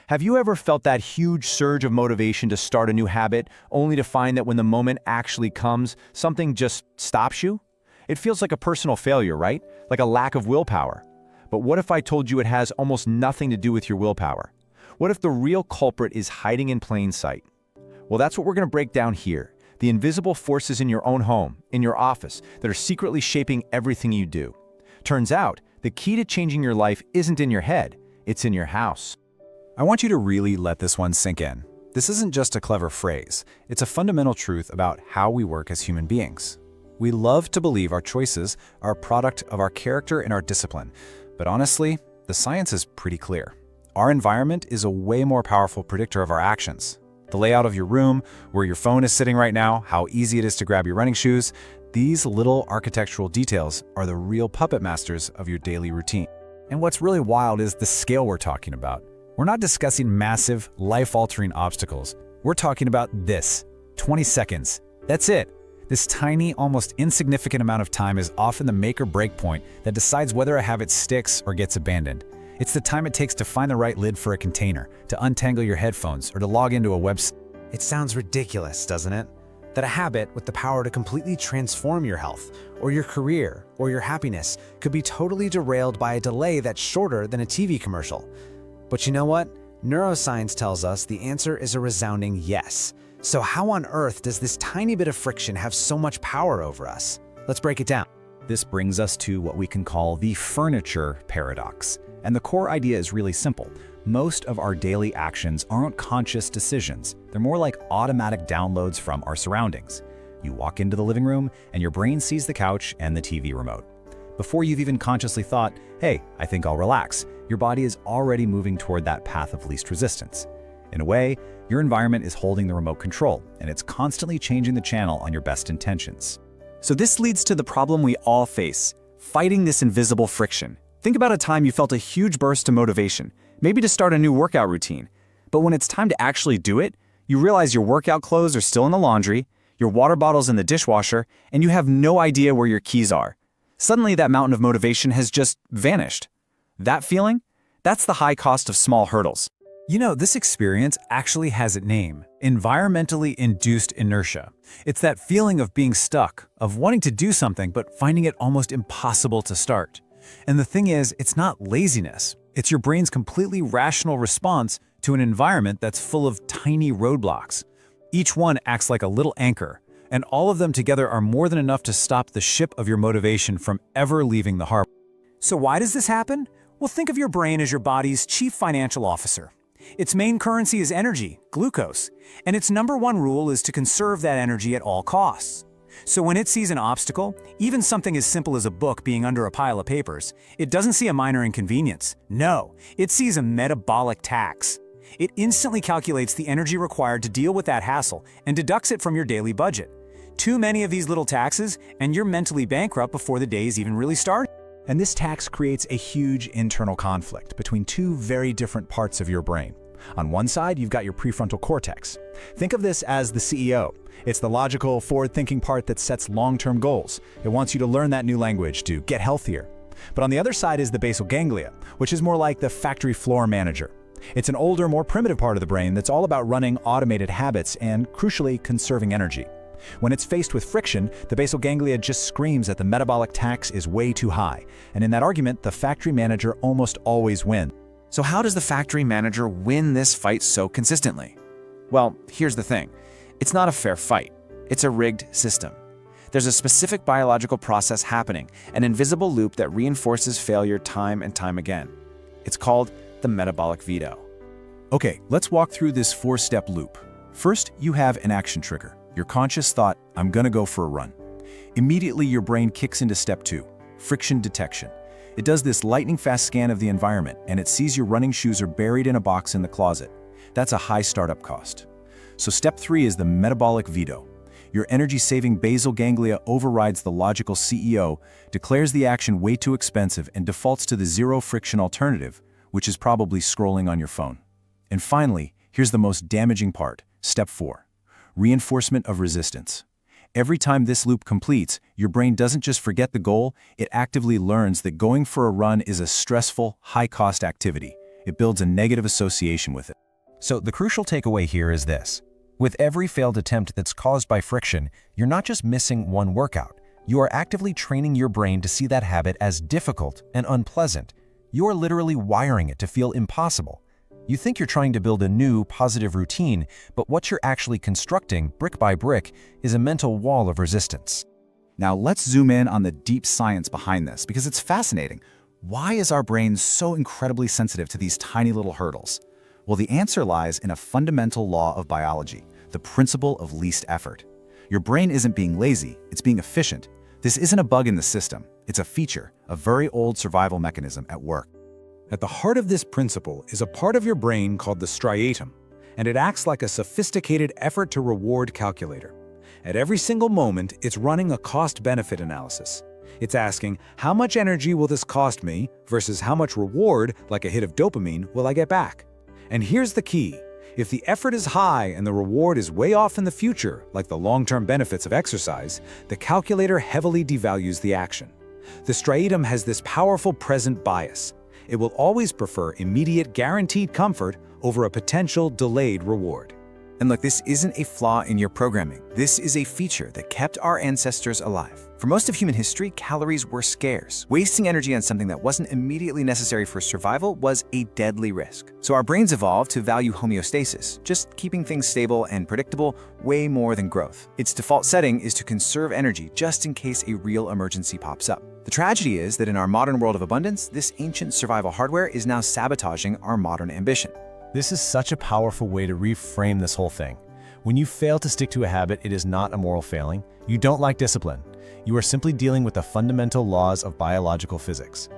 Have you ever felt that huge surge of motivation to start a new habit, only to find that when the moment actually comes, something just stops you? It feels like a personal failure, right? Like a lack of willpower. But what if I told you it has almost nothing to do with your willpower? What if the real culprit is hiding in plain sight? Well, that's what we're going to break down here. The invisible forces in your own home, in your office, that are secretly shaping everything you do. Turns out, the key to changing your life isn't in your head, it's in your house. I want you to really let this one sink in. This isn't just a clever phrase. It's a fundamental truth about how we work as human beings. We love to believe our choices are a product of our character and our discipline. But honestly, the science is pretty clear. Our environment is a way more powerful predictor of our actions. The layout of your room, where your phone is sitting right now, how easy it is to grab your running shoes, these little architectural details are the real puppet masters of your daily routine. And what's really wild is the scale we're talking about. We're not discussing massive, life-altering obstacles. We're talking about this, 20 seconds. That's it. This tiny, almost insignificant amount of time is often the make or break point that decides whether a habit sticks or gets abandoned. It's the time it takes to find the right lid for a container, to untangle your headphones, or to log into a website. It sounds ridiculous, doesn't it? That a habit with the power to completely transform your health, or your career, or your happiness could be totally derailed by a delay that's shorter than a TV commercial. But you know what? Neuroscience tells us the answer is a resounding yes. So how on earth does this tiny bit of friction have so much power over us? Let's break it down. This brings us to what we can call the furniture paradox. And the core idea is really simple. Most of our daily actions aren't conscious decisions. They're more like automatic downloads from our surroundings. You walk into the living room and your brain sees the couch and the TV remote. Before you've even consciously thought, hey, I think I'll relax, your body is already moving toward that path of least resistance. In a way, your environment is holding the remote control, and it's constantly changing the channel on your best intentions. So this leads to the problem we all face, fighting this invisible friction. Think about a time you felt a huge burst of motivation, maybe to start a new workout routine. But when it's time to actually do it, you realize your workout clothes are still in the laundry, your water bottle's in the dishwasher, and you have no idea where your keys are. Suddenly that mountain of motivation has just vanished. That feeling? That's the high cost of small hurdles. You know, this experience actually has a name: environmentally induced inertia. It's that feeling of being stuck, of wanting to do something but finding it almost impossible to start. And the thing is, it's not laziness. It's your brain's completely rational response to an environment that's full of tiny roadblocks. Each one acts like a little anchor, and all of them together are more than enough to stop the ship of your motivation from ever leaving the harbor. So why does this happen? Well, think of your brain as your body's chief financial officer. Its main currency is energy, glucose, and its number one rule is to conserve that energy at all costs. So when it sees an obstacle, even something as simple as a book being under a pile of papers, it doesn't see a minor inconvenience. No, it sees a metabolic tax. It instantly calculates the energy required to deal with that hassle and deducts it from your daily budget. Too many of these little taxes, and you're mentally bankrupt before the day's even really started. And this tax creates a huge internal conflict between two very different parts of your brain. On one side, you've got your prefrontal cortex. Think of this as the CEO. It's the logical, forward-thinking part that sets long-term goals. It wants you to learn that new language, to get healthier. But on the other side is the basal ganglia, which is more like the factory floor manager. It's an older, more primitive part of the brain that's all about running automated habits and, crucially, conserving energy. When it's faced with friction, the basal ganglia just screams that the metabolic tax is way too high. And in that argument, the factory manager almost always wins. So how does the factory manager win this fight so consistently? Well, here's the thing. It's not a fair fight. It's a rigged system. There's a specific biological process happening, an invisible loop that reinforces failure time and time again. It's called the metabolic veto. Okay, let's walk through this four-step loop. First, you have an action trigger. Your conscious thought, I'm gonna go for a run. Immediately, your brain kicks into step 2, friction detection. It does this lightning-fast scan of the environment, and it sees your running shoes are buried in a box in the closet. That's a high startup cost. So step 3 is the metabolic veto. Your energy-saving basal ganglia overrides the logical CEO, declares the action way too expensive, and defaults to the zero-friction alternative, which is probably scrolling on your phone. And finally, here's the most damaging part, step 4. Reinforcement of resistance. Every time this loop completes, your brain doesn't just forget the goal, it actively learns that going for a run is a stressful, high-cost activity. it builds a negative association with it. So the crucial takeaway here is this. With every failed attempt that's caused by friction, you're not just missing one workout. You are actively training your brain to see that habit as difficult and unpleasant. You are literally wiring it to feel impossible. You think you're trying to build a new, positive routine, but what you're actually constructing, brick by brick, is a mental wall of resistance. Now let's zoom in on the deep science behind this, because it's fascinating. Why is our brain so incredibly sensitive to these tiny little hurdles? Well, the answer lies in a fundamental law of biology, the principle of least effort. Your brain isn't being lazy, it's being efficient. This isn't a bug in the system, it's a feature, a very old survival mechanism at work. At the heart of this principle is a part of your brain called the striatum, and it acts like a sophisticated effort-to-reward calculator. At every single moment, it's running a cost-benefit analysis. It's asking, how much energy will this cost me versus how much reward, like a hit of dopamine, will I get back? And here's the key. If the effort is high and the reward is way off in the future, like the long-term benefits of exercise, the calculator heavily devalues the action. The striatum has this powerful present bias. It will always prefer immediate guaranteed comfort over a potential delayed reward. And look, this isn't a flaw in your programming. This is a feature that kept our ancestors alive. For most of human history, calories were scarce. Wasting energy on something that wasn't immediately necessary for survival was a deadly risk. So our brains evolved to value homeostasis, just keeping things stable and predictable way more than growth. Its default setting is to conserve energy just in case a real emergency pops up. The tragedy is that in our modern world of abundance, this ancient survival hardware is now sabotaging our modern ambition. This is such a powerful way to reframe this whole thing. When you fail to stick to a habit, it is not a moral failing. You don't lack discipline. You are simply dealing with the fundamental laws of biological physics.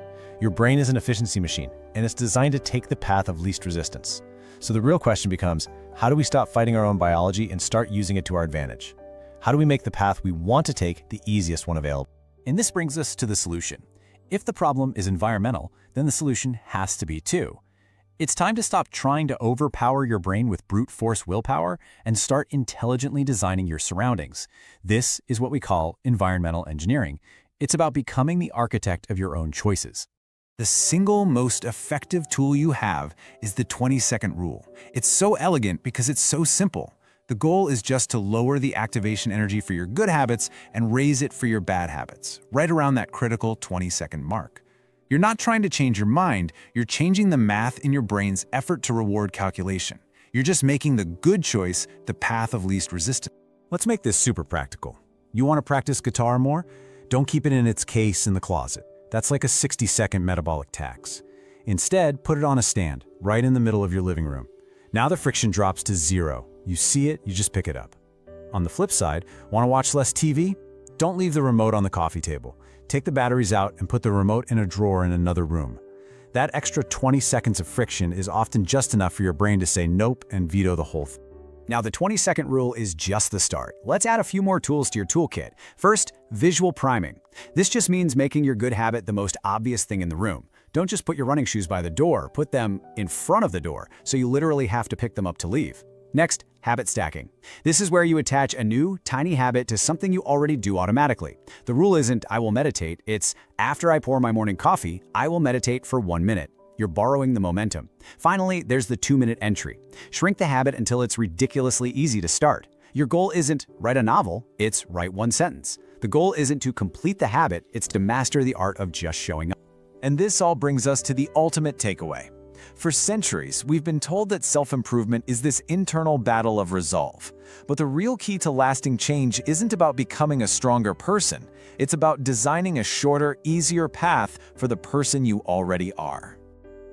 Your brain is an efficiency machine, and it's designed to take the path of least resistance. So the real question becomes, how do we stop fighting our own biology and start using it to our advantage? How do we make the path we want to take the easiest one available? And this brings us to the solution. If the problem is environmental, then the solution has to be too. It's time to stop trying to overpower your brain with brute force willpower and start intelligently designing your surroundings. This is what we call environmental engineering. It's about becoming the architect of your own choices. The single most effective tool you have is the 20-second rule. It's so elegant because it's so simple. The goal is just to lower the activation energy for your good habits and raise it for your bad habits, right around that critical 20-second mark. You're not trying to change your mind, you're changing the math in your brain's effort-to-reward calculation. You're just making the good choice the path of least resistance. Let's make this super practical. You want to practice guitar more? Don't keep it in its case in the closet. That's like a 60-second metabolic tax. Instead, put it on a stand, right in the middle of your living room. Now the friction drops to zero. You see it, you just pick it up. On the flip side, want to watch less TV? Don't leave the remote on the coffee table. Take the batteries out and put the remote in a drawer in another room. That extra 20 seconds of friction is often just enough for your brain to say nope and veto the whole thing. Now, the 20-second rule is just the start. Let's add a few more tools to your toolkit. First, visual priming. This just means making your good habit the most obvious thing in the room. Don't just put your running shoes by the door, put them in front of the door, so you literally have to pick them up to leave. Next, habit stacking. This is where you attach a new, tiny habit to something you already do automatically. The rule isn't, I will meditate, it's, after I pour my morning coffee, I will meditate for 1 minute. You're borrowing the momentum. Finally, there's the 2-minute entry. Shrink the habit until it's ridiculously easy to start. Your goal isn't write a novel, it's write 1 sentence. The goal isn't to complete the habit, it's to master the art of just showing up. And this all brings us to the ultimate takeaway. For centuries, we've been told that self-improvement is this internal battle of resolve. But the real key to lasting change isn't about becoming a stronger person. It's about designing a shorter, easier path for the person you already are.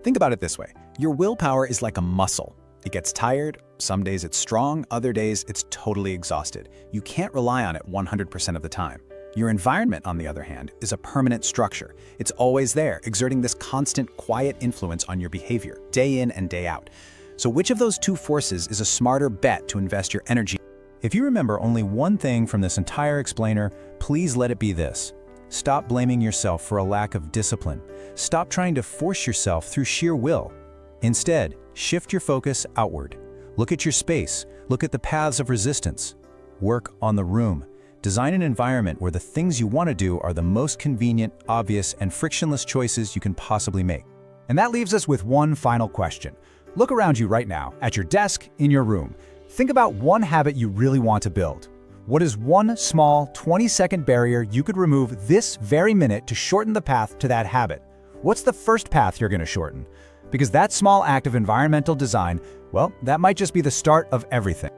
Think about it this way. Your willpower is like a muscle. It gets tired, some days it's strong, other days it's totally exhausted. You can't rely on it 100% of the time. Your environment, on the other hand, is a permanent structure. It's always there, exerting this constant, quiet influence on your behavior, day in and day out. So which of those two forces is a smarter bet to invest your energy? If you remember only one thing from this entire explainer, please let it be this. Stop blaming yourself for a lack of discipline. Stop trying to force yourself through sheer will. Instead, shift your focus outward. Look at your space. Look at the paths of resistance. Work on the room. Design an environment where the things you want to do are the most convenient, obvious, and frictionless choices you can possibly make. And that leaves us with one final question. Look around you right now, at your desk, in your room. Think about one habit you really want to build. What is one small 20-second barrier you could remove this very minute to shorten the path to that habit? What's the first path you're going to shorten? Because that small act of environmental design, well, that might just be the start of everything.